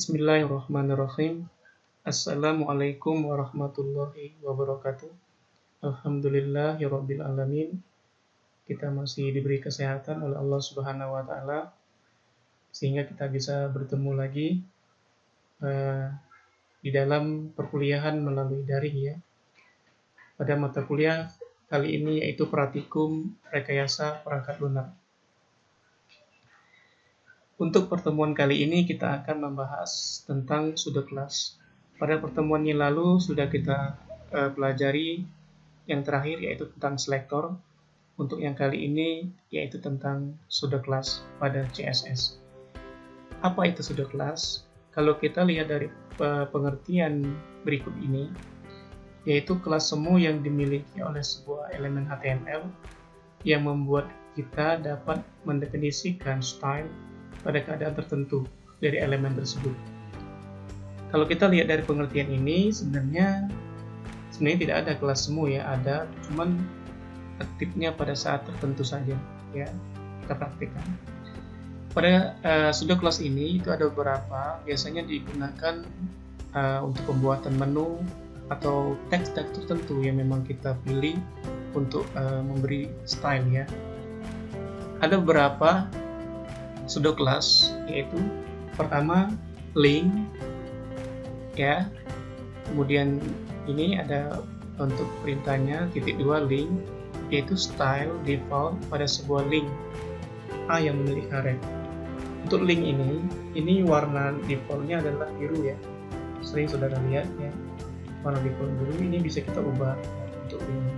Bismillahirrahmanirrahim. Assalamualaikum warahmatullahi wabarakatuh. Alhamdulillahirabbil alamin. Kita masih diberi kesehatan oleh Allah Subhanahu wa taala sehingga kita bisa bertemu lagi di dalam perkuliahan melalui daring ya. Pada mata kuliah kali ini yaitu praktikum rekayasa perangkat lunak. Untuk pertemuan kali ini kita akan membahas tentang pseudo-class. Pada pertemuan yang lalu sudah kita pelajari yang terakhir yaitu tentang selektor. Untuk yang kali ini yaitu tentang pseudo-class pada CSS. Apa itu pseudo-class? Kalau kita lihat dari pengertian berikut ini, yaitu kelas semu yang dimiliki oleh sebuah elemen HTML yang membuat kita dapat mendefinisikan style pada keadaan tertentu dari elemen tersebut. Kalau kita lihat dari pengertian ini, sebenarnya tidak ada kelas semu ya, ada, cuman aktifnya pada saat tertentu saja ya. Kita praktikkan. Pada pseudo class ini itu ada beberapa, biasanya digunakan untuk pembuatan menu atau teks-teks tertentu yang memang kita pilih untuk memberi style ya. Ada beberapa pseudo class, yaitu pertama link ya, kemudian ini ada untuk perintahnya _2 link, yaitu style default pada sebuah link A yang memiliki red. Untuk link ini warna defaultnya adalah biru ya, sering saudara lihat ya, warna default biru ini bisa kita ubah ya, untuk link.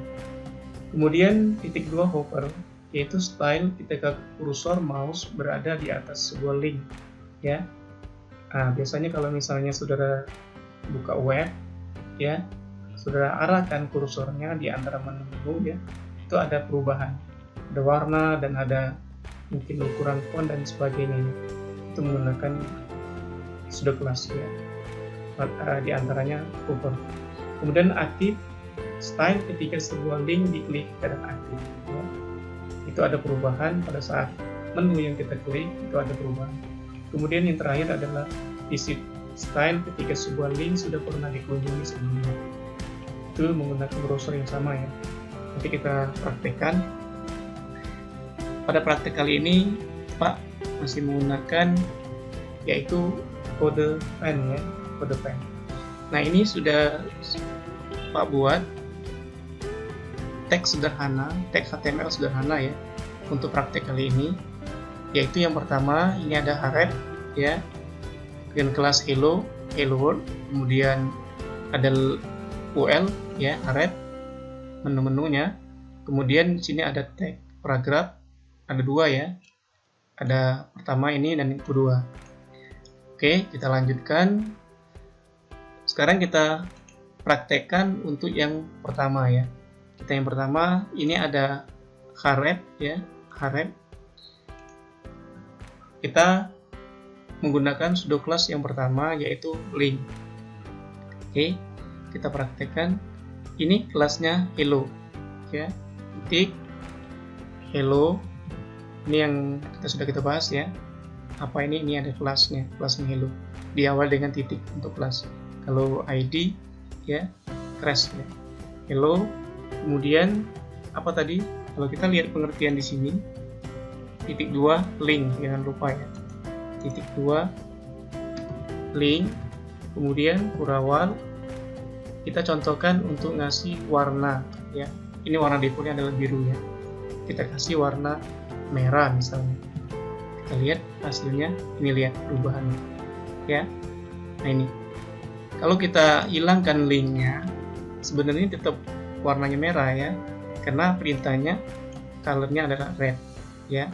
Kemudian _2 hover, yaitu style ketika kursor mouse berada di atas sebuah link ya. Biasanya kalau misalnya saudara buka web ya, saudara arahkan kursornya di antara menu ya, itu ada perubahan, ada warna dan ada mungkin ukuran font dan sebagainya. Itu menggunakan pseudo class ya, di antaranya hover. Kemudian aktif, style ketika sebuah link diklik keadaan aktif ya. Itu ada perubahan pada saat menu yang kita klik, itu ada perubahan. Kemudian yang terakhir adalah visit, style ketika sebuah link sudah pernah dikunjungi sebelumnya. Itu menggunakan browser yang sama ya. Nanti kita praktekkan. Pada praktek kali ini Pak masih menggunakan yaitu kode pen ya, kode pen. Nah ini sudah Pak buat teks sederhana, teks HTML sederhana ya untuk praktek kali ini, yaitu yang pertama ini ada href ya dengan kelas hello world, kemudian ada ul ya href menu-menunya, kemudian di sini ada tag paragraf, ada dua ya, ada pertama ini dan yang kedua. Oke, kita lanjutkan. Sekarang kita praktekkan untuk yang pertama ya. Yang pertama ini ada href ya, href. Kita menggunakan pseudo class yang pertama yaitu link. Oke, kita praktekkan. Ini kelasnya hello ya, titik hello. Ini yang sudah kita bahas ya. Apa ini? Ini ada kelasnya hello. Diawali dengan titik untuk kelas. Kalau ID ya crash ya. Hello. Kemudian apa tadi? Kalau kita lihat pengertian di sini, _2 link, jangan lupa ya. _2 link, kemudian kurawal. Kita contohkan untuk ngasih warna ya. Ini warna defaultnya adalah biru ya. Kita kasih warna merah misalnya. Kita lihat hasilnya. Ini lihat perubahannya ya. Nah ini. Kalau kita hilangkan linknya, sebenarnya tetap warnanya merah ya, karena perintahnya colornya adalah red ya.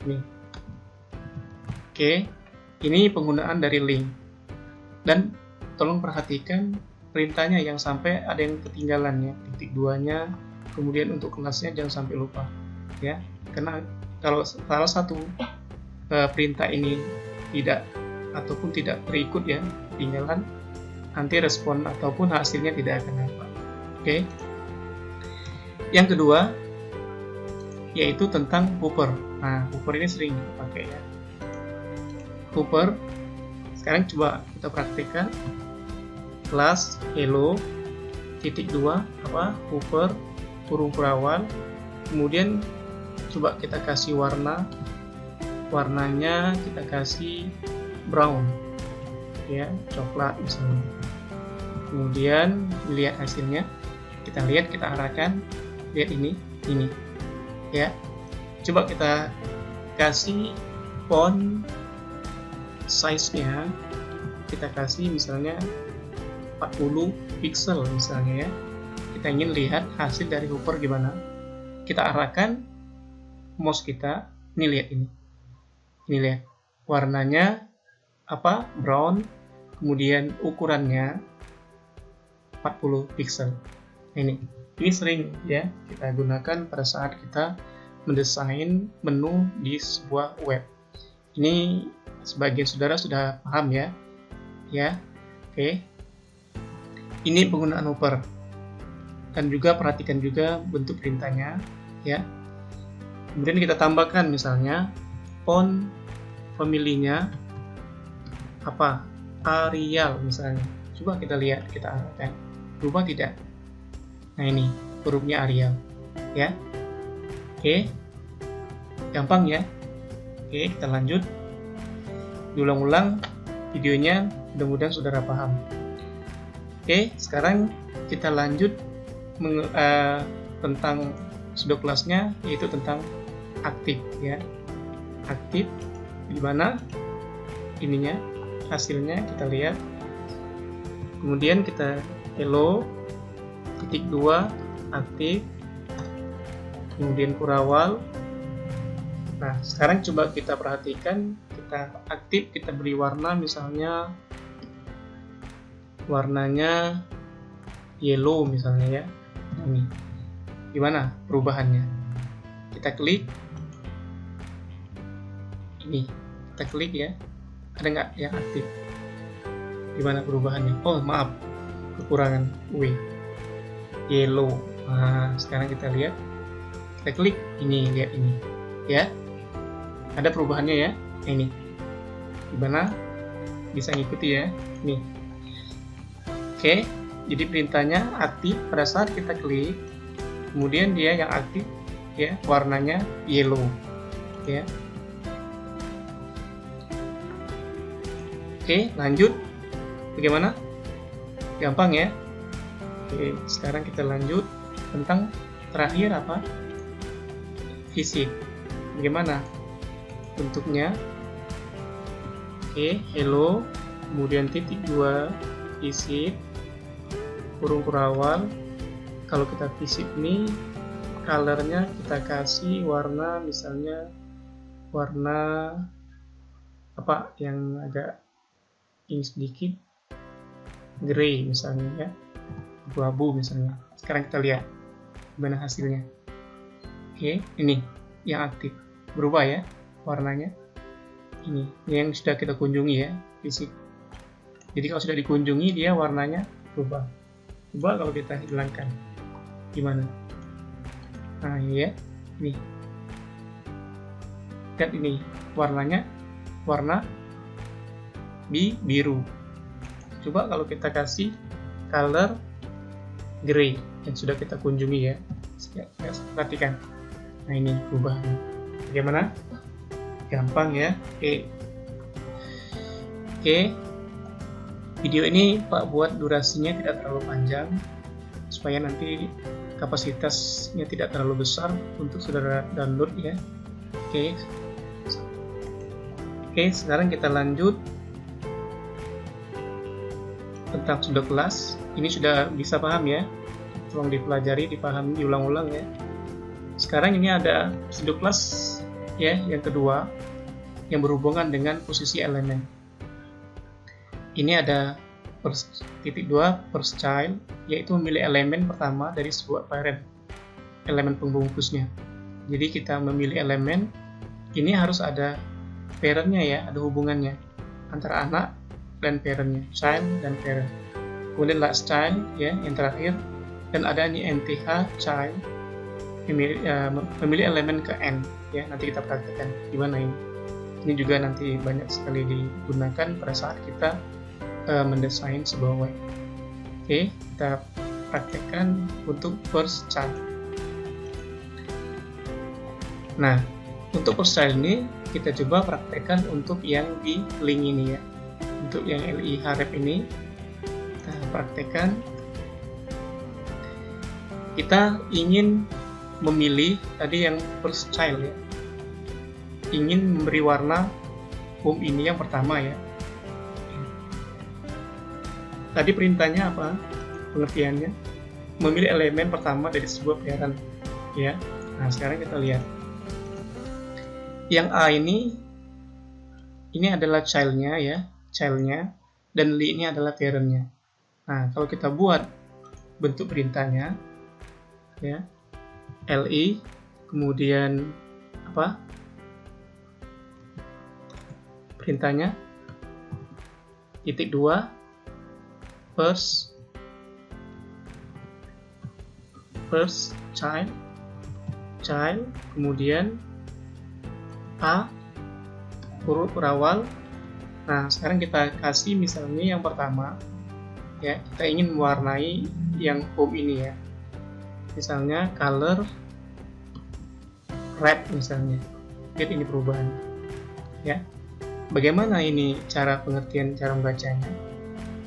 Ini. Oke, ini penggunaan dari link. Dan tolong perhatikan perintahnya yang sampai ada yang ketinggalan ya, _2-nya, kemudian untuk kelasnya jangan sampai lupa ya, karena kalau salah satu perintah ini tidak terikut ya, ketinggalan, nanti respon ataupun hasilnya tidak akan dapat. Oke. Yang kedua yaitu tentang hover. Nah, hover ini sering dipakai ya. Hover Sekarang coba kita praktikkan. Kelas hello titik 2 hooper kurung kurawal, kemudian coba kita kasih warnanya kita kasih brown ya, coklat misalnya. Kemudian lihat hasilnya, kita arahkan, lihat ini ya. Coba kita kasih font size-nya, kita kasih misalnya 40 pixel misalnya ya. Kita ingin lihat hasil dari hooper gimana. Kita arahkan mouse kita, ini lihat ini lihat warnanya brown, kemudian ukurannya 40 pixel. Ini sering ya kita gunakan pada saat kita mendesain menu di sebuah web. Ini sebagian saudara sudah paham ya. Oke. Ini penggunaan hooper, dan juga perhatikan juga bentuk perintahnya ya. Kemudian kita tambahkan misalnya font family-nya Arial misalnya. Coba kita lihat, kita arahkan, berubah tidak? Nah ini hurufnya Arial ya. Oke, gampang ya. Oke, kita lanjut, diulang-ulang videonya, mudah-mudahan saudara paham. Oke, sekarang kita lanjut tentang pseudo kelasnya, yaitu tentang aktif ya. Aktif gimana ininya, hasilnya kita lihat. Kemudian kita hello titik 2 aktif, kemudian kurawal. Nah sekarang coba kita perhatikan, kita aktif, kita beri warna misalnya warnanya yellow misalnya ya. Ini gimana perubahannya? Kita klik ini, kita klik ya, ada nggak yang aktif? Gimana perubahannya? Oh maaf, kekurangan yellow. Nah sekarang kita lihat, kita klik ini, lihat ini ya, ada perubahannya ya. Ini gimana, bisa ngikuti ya. Nih oke, jadi perintahnya aktif pada saat kita klik, kemudian dia yang aktif ya, warnanya yellow ya. Oke, lanjut. Bagaimana? Gampang ya. Oke, sekarang kita lanjut tentang terakhir visit. Bagaimana bentuknya? Oke, hello, kemudian titik 2 visit kurung kurawal. Kalau kita visit ini, colornya kita kasih warna misalnya warna yang agak ini sedikit grey misalnya ya, abu-abu misalnya. Sekarang kita lihat gimana hasilnya. Oke, ini yang aktif, berubah ya warnanya. Ini yang sudah kita kunjungi ya, visit. Jadi kalau sudah dikunjungi, dia warnanya berubah. Coba kalau kita hilangkan, gimana? Nah ini ya, ini. Lihat ini warnanya, warna biru. Coba kalau kita kasih color gray yang sudah kita kunjungi ya. Perhatikan. Nah ini perubahan. Bagaimana? Gampang ya. Oke. Video ini Pak buat durasinya tidak terlalu panjang supaya nanti kapasitasnya tidak terlalu besar untuk saudara download ya. Oke, sekarang kita lanjut tentang pseudo kelas. Ini sudah bisa paham ya, tolong dipelajari, dipahami, diulang-ulang ya. Sekarang ini ada pseudo kelas ya, yang kedua yang berhubungan dengan posisi elemen. Ini ada titik 2 first child, yaitu memilih elemen pertama dari sebuah parent, elemen pembungkusnya. Jadi kita memilih elemen, ini harus ada parentnya ya, ada hubungannya antara anak dan parentnya, child dan parent. Kemudian last child ya, yang terakhir, dan ada ini nth child, memilih elemen ke n ya. Nanti kita praktekkan gimana ini. Ini juga nanti banyak sekali digunakan pada saat kita mendesain sebuah web. Oke, kita praktekkan untuk first child. Nah, untuk first child ini kita coba praktekkan untuk yang di link ini ya. Untuk yang LI Harep ini kita praktekkan. Kita ingin memilih tadi yang first child ya. Ingin memberi warna home ini yang pertama ya. Tadi perintahnya apa? Pengertiannya memilih elemen pertama dari sebuah parent ya. Nah, sekarang kita lihat. Yang A ini adalah child-nya ya, child-nya, dan Li ini adalah parent-nya. Nah, kalau kita buat bentuk perintahnya ya, LI kemudian apa? Perintahnya titik 2 first child kemudian A huruf berawal. Nah, sekarang kita kasih misalnya yang pertama ya, kita ingin mewarnai yang home ini ya, misalnya color red misalnya. Lihat ini perubahan ya. Bagaimana ini cara pengertian, cara membacanya?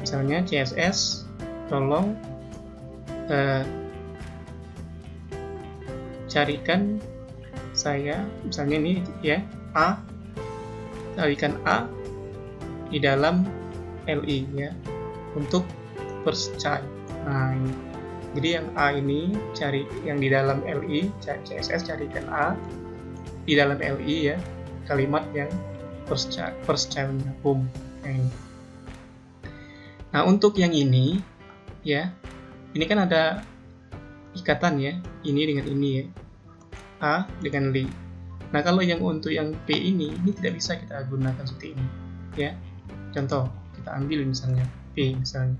Misalnya CSS tolong carikan saya misalnya ini ya, A, carikan A di dalam LI ya untuk first child. Nah, ini. Jadi yang A ini cari yang di dalam LI, CSS carikan A di dalam LI ya, kalimat yang first child home yang ini. Nah, untuk yang ini ya, ini kan ada ikatan ya, ini dengan ini ya, A dengan Li. Nah, kalau yang untuk yang P ini tidak bisa kita gunakan seperti ini ya. Contoh, kita ambil misalnya P misalnya,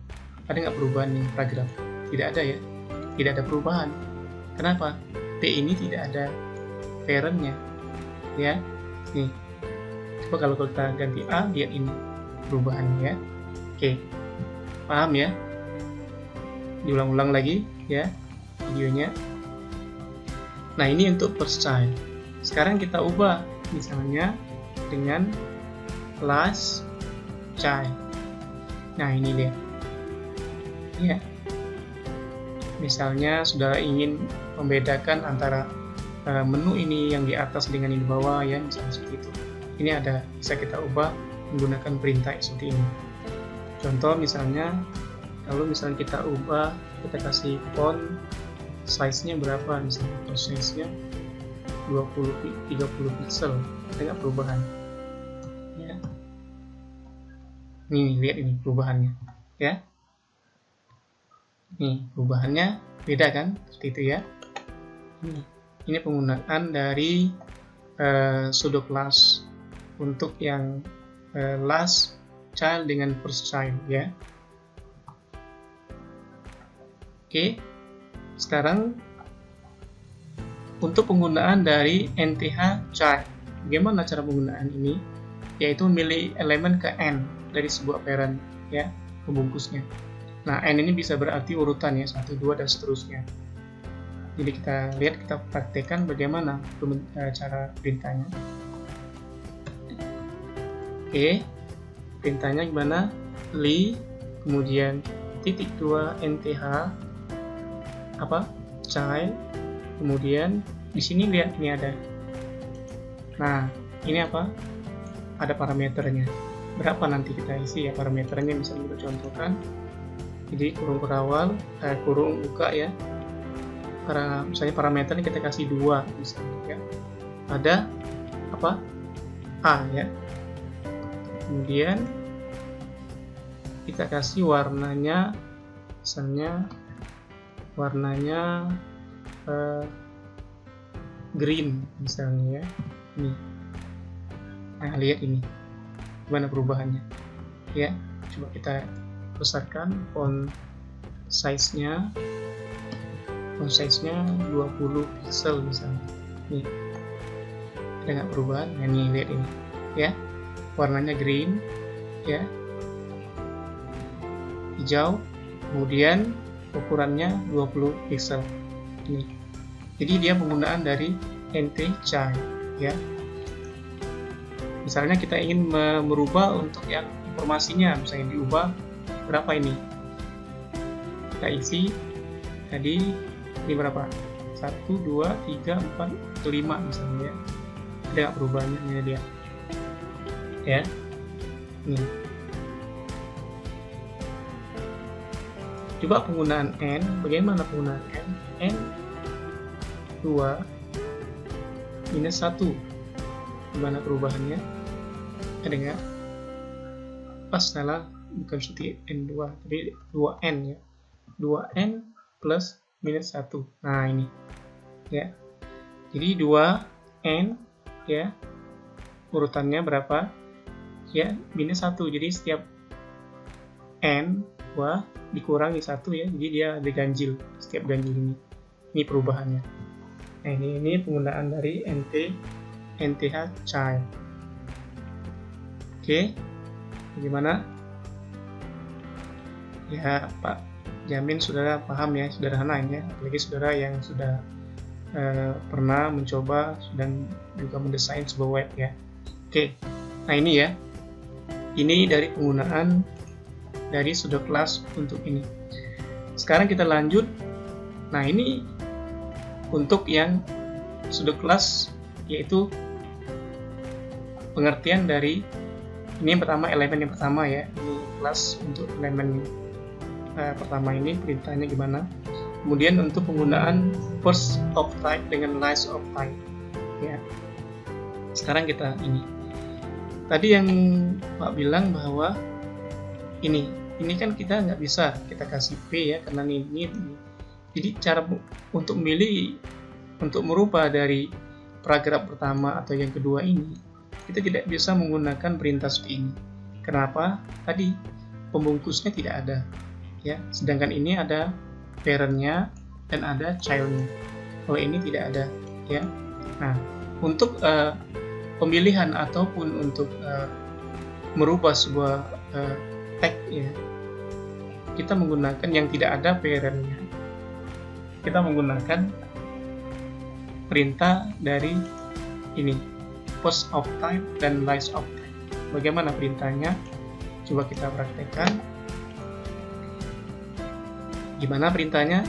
ada nggak perubahan nih paragraf? Tidak ada ya, tidak ada perubahan. Kenapa? P ini tidak ada parent-nya ya. Nih, coba kalau kita ganti A, lihat ini perubahannya ya. Oke, paham ya? Diulang-ulang lagi ya videonya. Nah, ini untuk first child. Sekarang kita ubah misalnya dengan last child. Nah, ini dia ya. Misalnya saudara ingin membedakan antara menu ini yang di atas dengan yang di bawah ya, misalnya seperti itu. Ini ada, bisa kita ubah menggunakan perintah seperti ini. Contoh misalnya, kalau misalnya kita ubah, kita kasih font size-nya berapa, misalnya font size-nya 20-30 pixel, ada nggak perubahan ya. Nih, lihat ini perubahannya ya. Nih, perubahannya beda kan, seperti itu ya. Ini penggunaan dari pseudo class untuk yang last child dengan first child ya. Oke, sekarang untuk penggunaan dari NTH child, bagaimana cara penggunaan ini? Yaitu memilih elemen ke N dari sebuah parent ya, pembungkusnya. Nah, N ini bisa berarti urutan ya, 1, 2 dan seterusnya. Jadi kita lihat, kita praktekkan bagaimana cara perintahnya. Oke, perintahnya gimana? Li, kemudian titik 2 NTH apa? Child, kemudian di sini lihat ini ada. Nah, ini apa? Ada parameternya. Berapa nanti kita isi ya parameternya, misalnya kita contohkan. Jadi kurung berawal, kurung buka ya. Misalnya parameternya kita kasih 2 misalnya ya. Ada apa? A ya. Kemudian kita kasih warnanya, misalnya warnanya green misalnya ya. Ini. Nah, lihat ini gimana perubahannya ya. Coba kita besarkan font size-nya 20 pixel misalnya. Nih, ada nggak perubahan? Nah, ini lihat ini ya, warnanya green, ya, hijau, kemudian ukurannya 20 pixel. Ini. Jadi dia penggunaan dari NT-Child, ya. Misalnya kita ingin merubah untuk yang informasinya, misalnya diubah berapa ini? Kita isi tadi ini berapa? 1, 2, 3, 4, 5 misalnya, ya. Ada nggak perubahannya? Ini dia, ya. Ini. Coba penggunaan N, bagaimana penggunaan N? N 2 minus 1, gimana perubahannya? Ada nggak? Pas salah, bukan seperti N2, tapi 2N, ya. 2N plus minus 1. Nah, ini, ya. Jadi 2N, ya, urutannya berapa? Ya, minus 1. Jadi setiap N 2 dikurangi 1, ya, jadi dia ada ganjil setiap ganjil ini. Ini perubahannya. Nah, ini penggunaan dari NT-Child. Oke, bagaimana? Ya, Pak jamin saudara paham, ya, sederhana ini, ya, apalagi saudara yang sudah pernah mencoba dan juga mendesain sebuah web, ya. Oke, nah ini, ya, ini dari penggunaan dari pseudo class untuk ini. Sekarang kita lanjut. Nah, ini untuk yang pseudo class, yaitu pengertian dari ini yang pertama, elemen yang pertama, ya. Ini kelas untuk elemen pertama ini perintahnya gimana. Kemudian untuk penggunaan first of type dengan last of type, ya. Sekarang kita ini. Tadi yang Pak bilang bahwa ini kan kita nggak bisa kita kasih P, ya, karena ini. Jadi cara untuk memilih, untuk merubah dari paragraf pertama atau yang kedua ini, kita tidak bisa menggunakan perintah seperti ini. Kenapa? Tadi pembungkusnya tidak ada, ya. Sedangkan ini ada parent-nya dan ada child-nya. Kalau ini tidak ada, ya. Nah, untuk pemilihan ataupun untuk merubah sebuah tag, ya, kita menggunakan yang tidak ada parent-nya. Kita menggunakan perintah dari ini, first of type dan last of type. Bagaimana perintahnya? Coba kita praktekkan. Gimana perintahnya?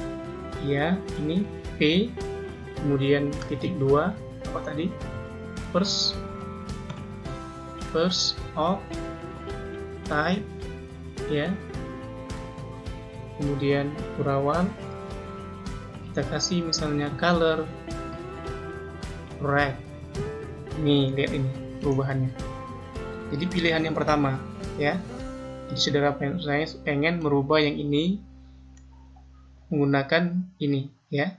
Ya, ini P, kemudian titik 2, apa tadi? First of type, ya. Kemudian urawan, kita kasih misalnya color red. Nih, lihat ini perubahannya. Jadi pilihan yang pertama, ya. Jadi saudara pengen merubah yang ini menggunakan ini, ya.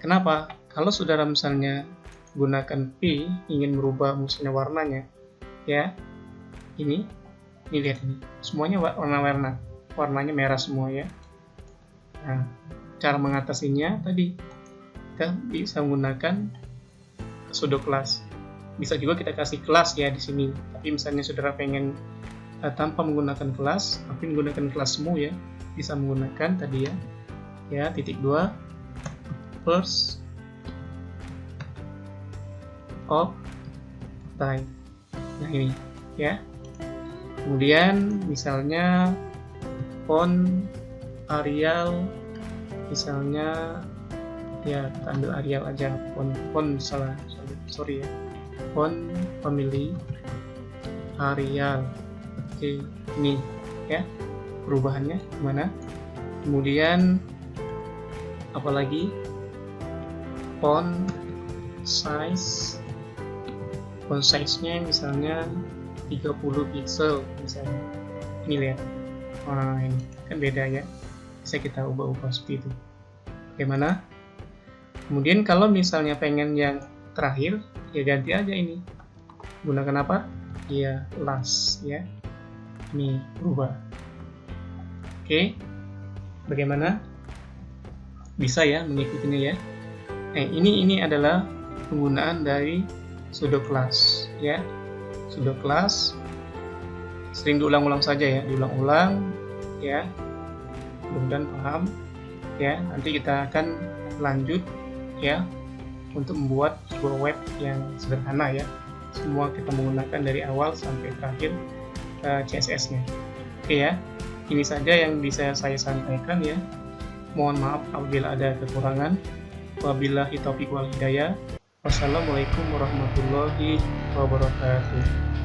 Kenapa? Kalau saudara misalnya gunakan P, ingin merubah misalnya warnanya, ya. Ini lihat ini. Semuanya warnanya merah semua, ya. Nah, cara mengatasinya tadi kita bisa menggunakan pseudo class. Bisa juga kita kasih kelas, ya, di sini. Tapi misalnya saudara pengen tanpa menggunakan kelas, tapi menggunakan kelas semu, ya, bisa menggunakan tadi, ya, titik 2 first of type. Nah, ini, ya. Kemudian misalnya font Arial, misalnya, ya, kita ambil Arial aja, font sorry, ya, font family Arial. Oke, ini, ya, perubahannya gimana. Kemudian apalagi font size-nya misalnya 30 pixel misalnya. Ini lihat, ini kan beda, ya, bisa kita ubah-ubah seperti itu. Bagaimana? Kemudian kalau misalnya pengen yang terakhir, ya ganti aja ini, gunakan apa? Ya, last, ya. Ini berubah. Oke, bagaimana? Bisa, ya, mengikutinya, ya. Ini adalah penggunaan dari sudo class ya. Sudo class sering diulang-ulang saja ya, diulang-ulang ya. Mudah-mudahan paham ya. Nanti kita akan lanjut ya untuk membuat sebuah web yang sederhana ya. Semua kita menggunakan dari awal sampai terakhir CSS-nya. Oke ya, ini saja yang bisa saya sampaikan ya. Mohon maaf apabila ada kekurangan. Wabillahi taufiq wal hidayah. Wassalamualaikum warahmatullahi wabarakatuh.